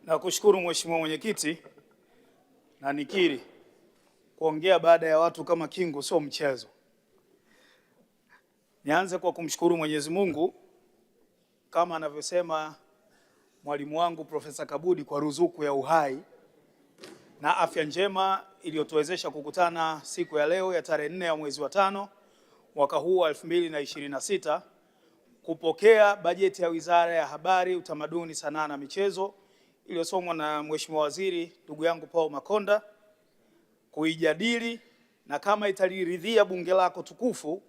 Nakushukuru Mheshimiwa Mwenyekiti, na nikiri kuongea baada ya watu kama Kingu sio mchezo. Nianze kwa kumshukuru Mwenyezi Mungu kama anavyosema mwalimu wangu Profesa Kabudi kwa ruzuku ya uhai na afya njema iliyotuwezesha kukutana siku ya leo ya tarehe 4 ya mwezi wa 5 mwaka huu wa 2026 kupokea bajeti ya Wizara ya Habari, Utamaduni, Sanaa na Michezo iliyosomwa na Mheshimiwa Waziri ndugu yangu Paul Makonda, kuijadili na kama italiridhia bunge lako tukufu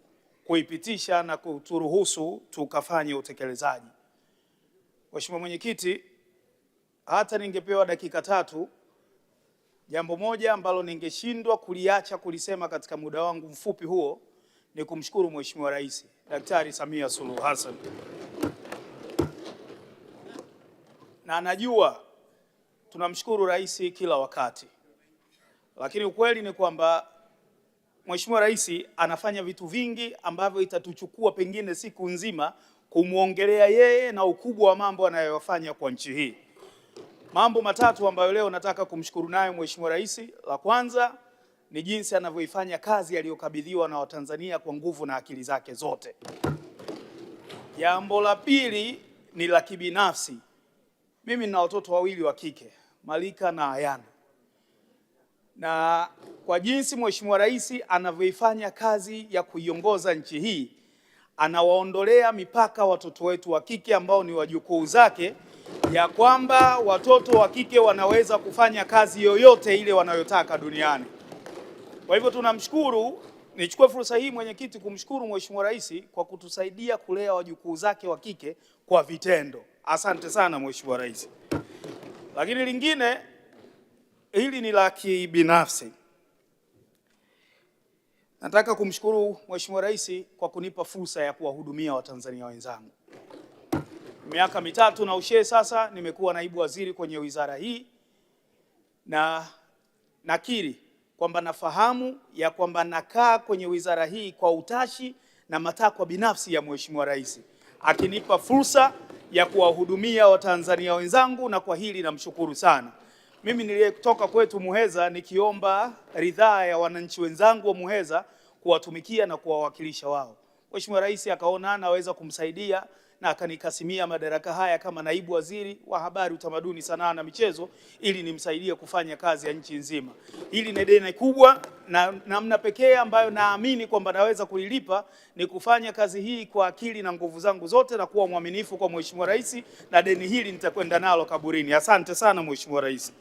kuipitisha na kuturuhusu tukafanye utekelezaji. Mheshimiwa Mwenyekiti, hata ningepewa dakika 3, jambo moja ambalo ningeshindwa kuliacha kulisema katika muda wangu mfupi huo ni kumshukuru Mheshimiwa Rais Daktari Samia Suluhu Hassan. Na najua tunamshukuru rais kila wakati, lakini ukweli ni kwamba Mheshimiwa Rais anafanya vitu vingi ambavyo itatuchukua pengine siku nzima kumwongelea yeye na ukubwa wa mambo anayofanya kwa nchi hii. Mambo matatu ambayo leo nataka kumshukuru nayo Mheshimiwa Rais. La kwanza ni jinsi anavyoifanya kazi aliyokabidhiwa na Watanzania kwa nguvu na akili zake zote. Jambo la pili ni la kibinafsi. Mimi nina watoto wawili wa kike, Malika na Ayana. Na kwa jinsi Mheshimiwa Rais anavyoifanya kazi ya kuiongoza nchi hii, anawaondolea mipaka watoto wetu wa kike ambao ni wajukuu zake, ya kwamba watoto wa kike wanaweza kufanya kazi yoyote ile wanayotaka duniani. Kwa hivyo tunamshukuru. Nichukue fursa hii Mwenyekiti kumshukuru Mheshimiwa Rais kwa kutusaidia kulea wajukuu zake wa kike kwa vitendo. Asante sana Mheshimiwa Rais. Lakini lingine, hili ni la kibinafsi. Nataka kumshukuru Mheshimiwa Rais kwa kunipa fursa ya kuwahudumia Watanzania wenzangu. Miaka 3 na ushe sasa nimekuwa naibu waziri kwenye wizara hii, na nakiri kwamba nafahamu ya kwamba nakaa kwenye wizara hii kwa utashi na matakwa binafsi ya Mheshimiwa Rais, akinipa fursa ya kuwahudumia Watanzania wenzangu, na kwa hili namshukuru sana. Mimi niliyetoka kwetu Muheza nikiomba ridhaa ya wananchi wenzangu wa Muheza kuwatumikia na kuwawakilisha wao. Mheshimiwa Rais akaona anaweza kumsaidia na akanikasimia madaraka haya kama naibu waziri wa Habari, Utamaduni, Sanaa na Michezo ili nimsaidie kufanya kazi ya nchi nzima. Hili ni deni kubwa, na namna pekee ambayo naamini kwamba naweza kulilipa ni kufanya kazi hii kwa akili na nguvu zangu zote na kuwa mwaminifu kwa Mheshimiwa Rais, na deni hili nitakwenda nalo kaburini. Asante sana Mheshimiwa Rais.